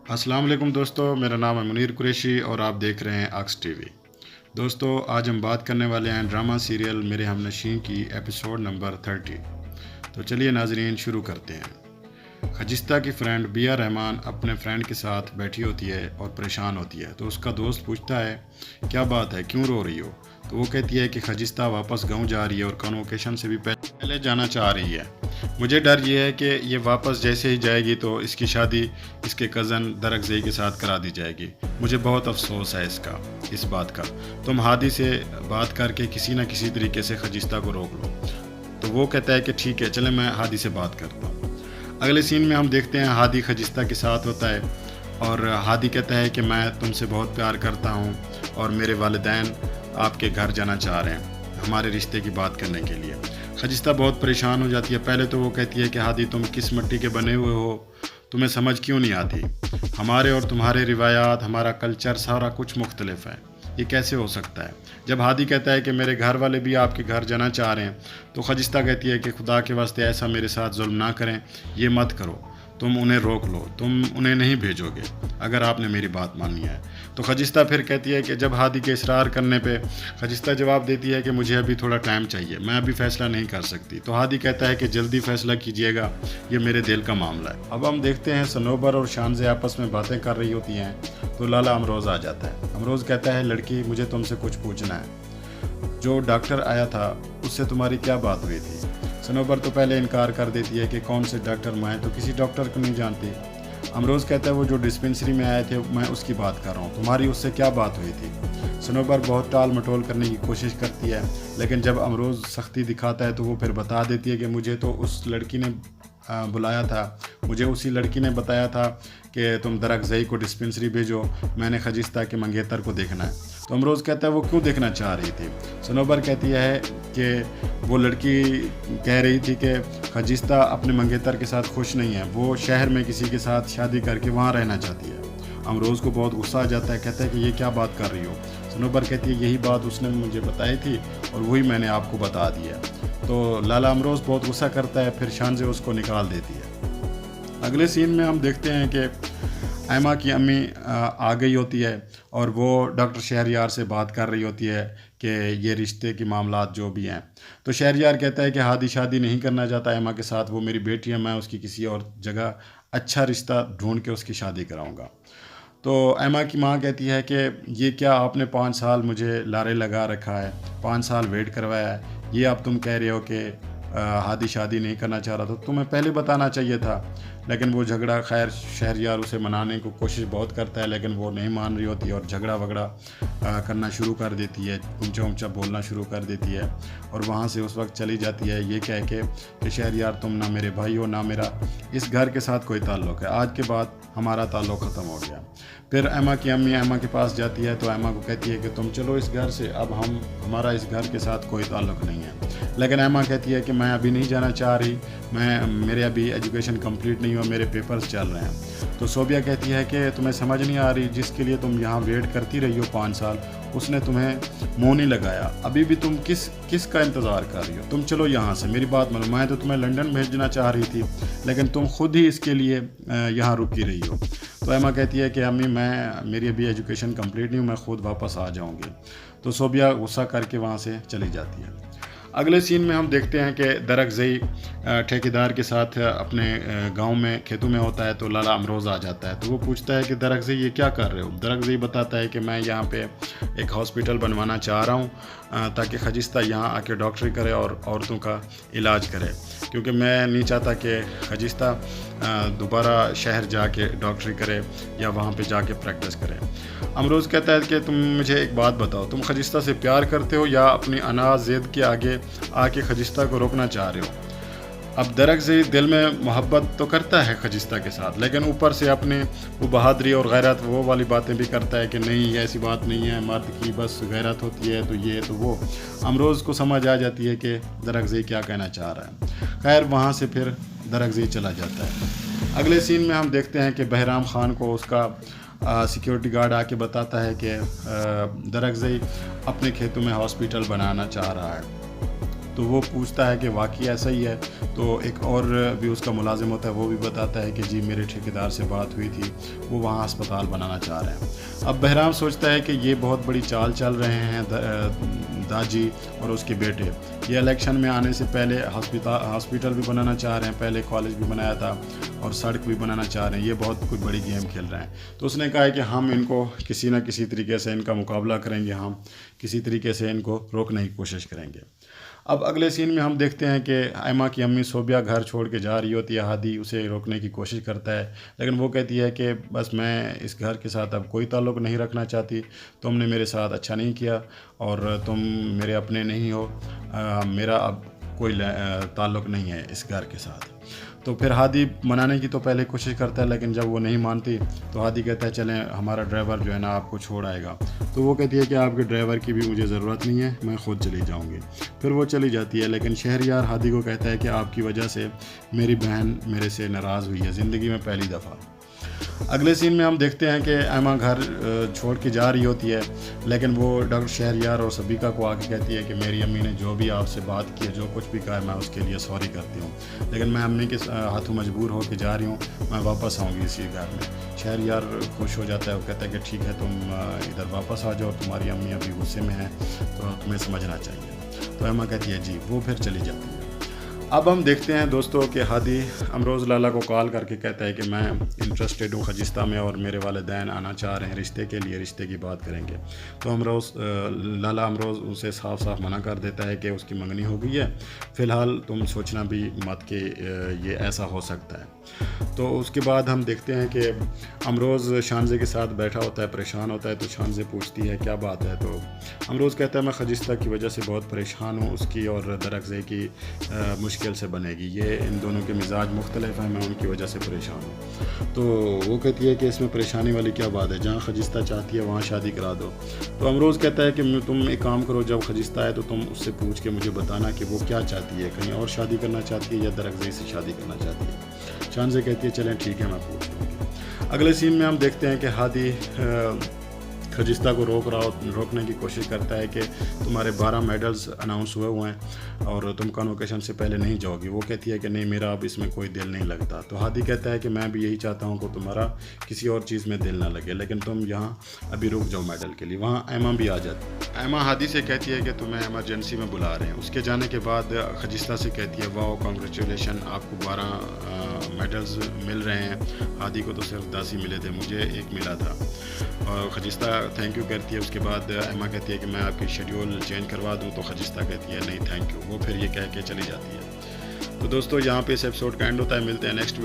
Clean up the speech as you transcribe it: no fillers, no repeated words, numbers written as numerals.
السلام علیکم دوستو، میرا نام ہے منیر قریشی اور آپ دیکھ رہے ہیں آکس ٹی وی۔ دوستو، آج ہم بات کرنے والے ہیں ڈرامہ سیریل میرے ہم نشیں کی ایپیسوڈ نمبر 30۔ تو چلیے ناظرین شروع کرتے ہیں۔ خجستہ کی فرینڈ بیا رحمان اپنے فرینڈ کے ساتھ بیٹھی ہوتی ہے اور پریشان ہوتی ہے، تو اس کا دوست پوچھتا ہے کیا بات ہے، کیوں رو رہی ہو؟ تو وہ کہتی ہے کہ خجستہ واپس گاؤں جا رہی ہے اور کنوکیشن سے بھی پہلے جانا چاہ رہی ہے۔ مجھے ڈر یہ ہے کہ یہ واپس جیسے ہی جائے گی تو اس کی شادی اس کے کزن درخزئی کے ساتھ کرا دی جائے گی۔ مجھے بہت افسوس ہے اس بات کا۔ تم ہادی سے بات کر کے کسی نہ کسی طریقے سے خجستہ کو روک لو۔ تو وہ کہتا ہے کہ ٹھیک ہے، چلیں میں ہادی سے بات کرتا ہوں۔ اگلے سین میں ہم دیکھتے ہیں ہادی خجستہ کے ساتھ ہوتا ہے اور ہادی کہتا ہے کہ میں تم سے بہت پیار کرتا ہوں اور میرے والدین آپ کے گھر جانا چاہ رہے ہیں ہمارے رشتے کی بات کرنے کے لیے۔ خجستہ بہت پریشان ہو جاتی ہے۔ پہلے تو وہ کہتی ہے کہ ہادی تم کس مٹی کے بنے ہوئے ہو، تمہیں سمجھ کیوں نہیں آتی؟ ہمارے اور تمہارے روایات، ہمارا کلچر، سارا کچھ مختلف ہے، یہ کیسے ہو سکتا ہے؟ جب ہادی کہتا ہے کہ میرے گھر والے بھی آپ کے گھر جانا چاہ رہے ہیں تو خجستہ کہتی ہے کہ خدا کے واسطے ایسا میرے ساتھ ظلم نہ کریں، یہ مت کرو، تم انہیں روک لو، تم انہیں نہیں بھیجو گے اگر آپ نے میری بات مانی ہے۔ تو خجستہ پھر کہتی ہے کہ جب ہادی کے اصرار کرنے پہ خجستہ جواب دیتی ہے کہ مجھے ابھی تھوڑا ٹائم چاہیے، میں ابھی فیصلہ نہیں کر سکتی۔ تو ہادی کہتا ہے کہ جلدی فیصلہ کیجیے گا، یہ میرے دل کا معاملہ ہے۔ اب ہم دیکھتے ہیں صنوبر اور شانزے آپس میں باتیں کر رہی ہوتی ہیں تو لالا امروز آ جاتا ہے۔ امروز کہتا ہے لڑکی مجھے تم سے کچھ پوچھنا ہے، جو ڈاکٹر آیا تھا اس سے تمہاری کیا بات ہوئی تھی؟ صنوبر تو پہلے انکار کر دیتی ہے کہ کون سے ڈاکٹر، میں تو کسی ڈاکٹر کو نہیں جانتی۔ امروز کہتا ہے وہ جو ڈسپنسری میں آئے تھے میں اس کی بات کر رہا ہوں، تمہاری اس سے کیا بات ہوئی تھی؟ صنوبر بہت ٹال مٹول کرنے کی کوشش کرتی ہے، لیکن جب امروز سختی دکھاتا ہے تو وہ پھر بتا دیتی ہے کہ مجھے تو اس لڑکی نے بلایا تھا، مجھے اسی لڑکی نے بتایا تھا کہ تم درخزئی کو ڈسپنسری بھیجو، میں نے خجستہ کے منگیتر کو دیکھنا ہے۔ تو امروز کہتا ہے وہ کیوں دیکھنا چاہ رہی تھی؟ صنوبر کہتی ہے کہ وہ لڑکی کہہ رہی تھی کہ خجستہ اپنے منگیتر کے ساتھ خوش نہیں ہے، وہ شہر میں کسی کے ساتھ شادی کر کے وہاں رہنا چاہتی ہے۔ امروز کو بہت غصہ آ جاتا ہے، کہتا ہے کہ یہ کیا بات کر رہی ہو؟ صنوبر کہتی ہے یہی بات اس نے مجھے بتائی تھی اور وہی میں نے آپ کو بتا دی ہے۔ تو لالا امروز بہت غصہ کرتا ہے، پھر شانزے اس کو نکال دیتی ہے۔ اگلے سین میں ہم دیکھتے ہیں کہ ایما کی امی آ گئی ہوتی ہے اور وہ ڈاکٹر شہریار سے بات کر رہی ہوتی ہے کہ یہ رشتے کے معاملات جو بھی ہیں۔ تو شہریار کہتا ہے کہ ہادی شادی نہیں کرنا چاہتا ایما کے ساتھ، وہ میری بیٹی ہے، میں اس کی کسی اور جگہ اچھا رشتہ ڈھونڈ کے اس کی شادی کراؤں گا۔ تو ایما کی ماں کہتی ہے کہ یہ کیا آپ نے 5 سال مجھے لارے لگا رکھا ہے، 5 سال ویٹ کروایا ہے، یہ اب تم کہہ رہے ہو کہ ہادی شادی نہیں کرنا چاہ رہا، تو تمہیں پہلے بتانا چاہیے تھا۔ لیکن وہ جھگڑا، خیر شہریار اسے منانے کو کوشش بہت کرتا ہے لیکن وہ نہیں مان رہی ہوتی اور جھگڑا وگڑا کرنا شروع کر دیتی ہے، اونچا اونچا بولنا شروع کر دیتی ہے اور وہاں سے اس وقت چلی جاتی ہے یہ کہہ کے کہ شہریار تم نہ میرے بھائی ہو نہ میرا اس گھر کے ساتھ کوئی تعلق ہے، آج کے بعد ہمارا تعلق ختم ہو گیا۔ پھر ایما کی امی ایما کے پاس جاتی ہے تو ایما کو کہتی ہے کہ تم چلو اس گھر سے، اب ہمارا اس گھر کے ساتھ کوئی تعلق نہیں ہے۔ لیکن ایما کہتی ہے کہ میں ابھی نہیں جانا چاہ رہی، میرے ابھی ایجوکیشن کمپلیٹ نہیں ہوا، میرے پیپرز چل رہے ہیں۔ تو صوبیہ کہتی ہے کہ تمہیں سمجھ نہیں آ رہی، جس کے لیے تم یہاں ویٹ کرتی رہی ہو 5 سال اس نے تمہیں منہ نہیں لگایا، ابھی بھی تم کس کا انتظار کر رہی ہو؟ تم چلو یہاں سے، میری بات مانو، میں تو تمہیں لنڈن بھیجنا چاہ رہی تھی لیکن تم خود ہی اس کے لیے یہاں رکی رہی ہو۔ تو ایما کہتی ہے کہ امی میری ابھی ایجوکیشن کمپلیٹ نہیں ہوں، میں خود واپس آ جاؤں گی۔ تو صوبیہ غصہ کر کے وہاں سے چلی جاتی ہے۔ اگلے سین میں ہم دیکھتے ہیں کہ درخزئی ٹھیکیدار کے ساتھ اپنے گاؤں میں کھیتوں میں ہوتا ہے تو لالا امروز آ جاتا ہے تو وہ پوچھتا ہے کہ درخزئی یہ کیا کر رہے ہو؟ درخزئی بتاتا ہے کہ میں یہاں پہ ایک ہاسپٹل بنوانا چاہ رہا ہوں تاکہ خجستہ یہاں آ کے ڈاکٹری کرے اور عورتوں کا علاج کرے، کیونکہ میں نہیں چاہتا کہ خجستہ دوبارہ شہر جا کے ڈاکٹری کرے یا وہاں پہ جا کے پریکٹس کرے۔ امروز کہتا ہے کہ تم مجھے ایک بات بتاؤ، تم خجستہ سے پیار کرتے ہو یا اپنی اناز ضد کے آگے آ کے خجستہ کو روکنا چاہ رہے ہو؟ اب درخزئی دل میں محبت تو کرتا ہے خجستہ کے ساتھ لیکن اوپر سے اپنے وہ بہادری اور غیرت وہ والی باتیں بھی کرتا ہے کہ نہیں یہ ایسی بات نہیں ہے، مرد کی بس غیرت ہوتی ہے تو یہ تو وہ۔ امروز کو سمجھ آ جاتی ہے کہ درخزئی کیا کہنا چاہ رہا ہے۔ خیر وہاں سے پھر درخزئی چلا جاتا ہے۔ اگلے سین میں ہم دیکھتے ہیں کہ بہرام خان کو اس کا سیکیورٹی گارڈ آ کے بتاتا ہے کہ درخزئی اپنے کھیتوں میں ہاسپٹل بنانا چاہ رہا ہے۔ تو وہ پوچھتا ہے کہ واقعی ایسا ہی ہے، تو ایک اور بھی اس کا ملازم ہوتا ہے، وہ بھی بتاتا ہے کہ جی میرے ٹھیکیدار سے بات ہوئی تھی، وہ وہاں ہسپتال بنانا چاہ رہے ہیں۔ اب بہرام سوچتا ہے کہ یہ بہت بڑی چال چل رہے ہیں داجی اور اس کے بیٹے، یہ الیکشن میں آنے سے پہلے ہاسپٹل بھی بنانا چاہ رہے ہیں، پہلے کالج بھی بنایا تھا اور سڑک بھی بنانا چاہ رہے ہیں، یہ بہت کوئی بڑی گیم کھیل رہے ہیں۔ تو اس نے کہا ہے کہ ہم ان کو کسی نہ کسی طریقے سے ان کا مقابلہ کریں گے، ہم کسی طریقے سے ان کو روکنے کی کوشش کریں گے۔ اب اگلے سین میں ہم دیکھتے ہیں کہ ایما کی امی صوبیہ گھر چھوڑ کے جا رہی ہوتی ہے، ہادی اسے روکنے کی کوشش کرتا ہے، لیکن وہ کہتی ہے کہ بس میں اس گھر کے ساتھ اب کوئی تعلق نہیں رکھنا چاہتی، تم نے میرے ساتھ اچھا نہیں کیا اور تم میرے اپنے نہیں ہو، میرا اب کوئی تعلق نہیں ہے اس گھر کے ساتھ۔ تو پھر ہادی منانے کی تو پہلے کوشش کرتا ہے، لیکن جب وہ نہیں مانتی تو ہادی کہتا ہے چلیں ہمارا ڈرائیور جو ہے نا آپ کو چھوڑ آئے گا۔ تو وہ کہتی ہے کہ آپ کے ڈرائیور کی بھی مجھے ضرورت نہیں ہے، میں خود چلی جاؤں گی۔ پھر وہ چلی جاتی ہے، لیکن شہریار ہادی کو کہتا ہے کہ آپ کی وجہ سے میری بہن میرے سے ناراض ہوئی ہے زندگی میں پہلی دفعہ۔ اگلے سین میں ہم دیکھتے ہیں کہ ایما گھر چھوڑ کے جا رہی ہوتی ہے، لیکن وہ ڈاکٹر شہریار اور سبیکا کو آ کے کہتی ہے کہ میری امی نے جو بھی آپ سے بات کی ہے، جو کچھ بھی کہا ہے، میں اس کے لیے سوری کرتی ہوں، لیکن میں امی کے ہاتھوں مجبور ہو کے جا رہی ہوں، میں واپس آؤں گی اسی گھر میں۔ شہریار خوش ہو جاتا ہے، وہ کہتا ہے کہ ٹھیک ہے تم ادھر واپس آ جاؤ، تمہاری امی ابھی غصے میں ہیں تو تمہیں سمجھنا چاہیے۔ تو ایما کہتی ہے جی، وہ پھر چلی جاتی ہے۔ اب ہم دیکھتے ہیں دوستوں کہ ہادی امروز لالا کو کال کر کے کہتا ہے کہ میں انٹرسٹیڈ ہوں خجستہ میں اور میرے والدین آنا چاہ رہے ہیں رشتے کے لیے، رشتے کی بات کریں گے۔ تو لالا امروز اسے صاف صاف منع کر دیتا ہے کہ اس کی منگنی ہو گئی ہے، فی الحال تم سوچنا بھی مت کہ یہ ایسا ہو سکتا ہے۔ تو اس کے بعد ہم دیکھتے ہیں کہ امروز شانزے کے ساتھ بیٹھا ہوتا ہے، پریشان ہوتا ہے، تو شانزے پوچھتی ہے کیا بات ہے، تو امروز کہتا ہے میں خجستہ کی وجہ سے بہت پریشان ہوں، اس کی اور درخزے کی مشکل سے بنے گی، یہ ان دونوں کے مزاج مختلف ہیں، میں ان کی وجہ سے پریشان ہوں۔ تو وہ کہتی ہے کہ اس میں پریشانی والی کیا بات ہے، جہاں خجستہ چاہتی ہے وہاں شادی کرا دو۔ تو امروز کہتا ہے کہ تم ایک کام کرو، جب خجستہ ہے تو تم اس سے پوچھ کے مجھے بتانا کہ وہ کیا چاہتی ہے، کہیں اور شادی کرنا چاہتی ہے یا درخزے سے شادی کرنا چاہتی ہے۔ شانزے کہتی ہے چلیں ٹھیک ہے میں پوچھ لوں گی۔ اگلے سین میں ہم دیکھتے ہیں کہ ہادی خجستہ کو روکنے کی کوشش کرتا ہے کہ تمہارے 12 میڈلز اناؤنس ہوئے ہیں اور تم کنوکیشن سے پہلے نہیں جاؤ گی۔ وہ کہتی ہے کہ نہیں میرا اب اس میں کوئی دل نہیں لگتا۔ تو ہادی کہتا ہے کہ میں بھی یہی چاہتا ہوں کہ تمہارا کسی اور چیز میں دل نہ لگے، لیکن تم یہاں ابھی رک جاؤ میڈل کے لیے۔ وہاں ایما بھی آ جاتی ہے، ایما ہادی سے کہتی ہے کہ تمہیں ایمرجنسی میں بلا رہے ہیں۔ اس کے جانے کے بعد خجستہ سے کہتی ہے واو کنگریچولیشن، آپ کو 12 میڈلز مل رہے ہیں، ہادی کو تو صرف 10 ہی ملے تھے، مجھے 1 ملا تھا۔ اور خجستہ تھینک یو کہتی ہے۔ اس کے بعد ایما کہتی ہے کہ میں آپ کی شیڈیول چینج کروا دوں، تو خجستہ کہتی ہے نہیں تھینک یو، وہ پھر یہ کہہ کے چلی جاتی ہے۔ تو دوستو یہاں پہ اس ایپیسوڈ کا اینڈ ہوتا ہے، ملتے ہیں نیکسٹ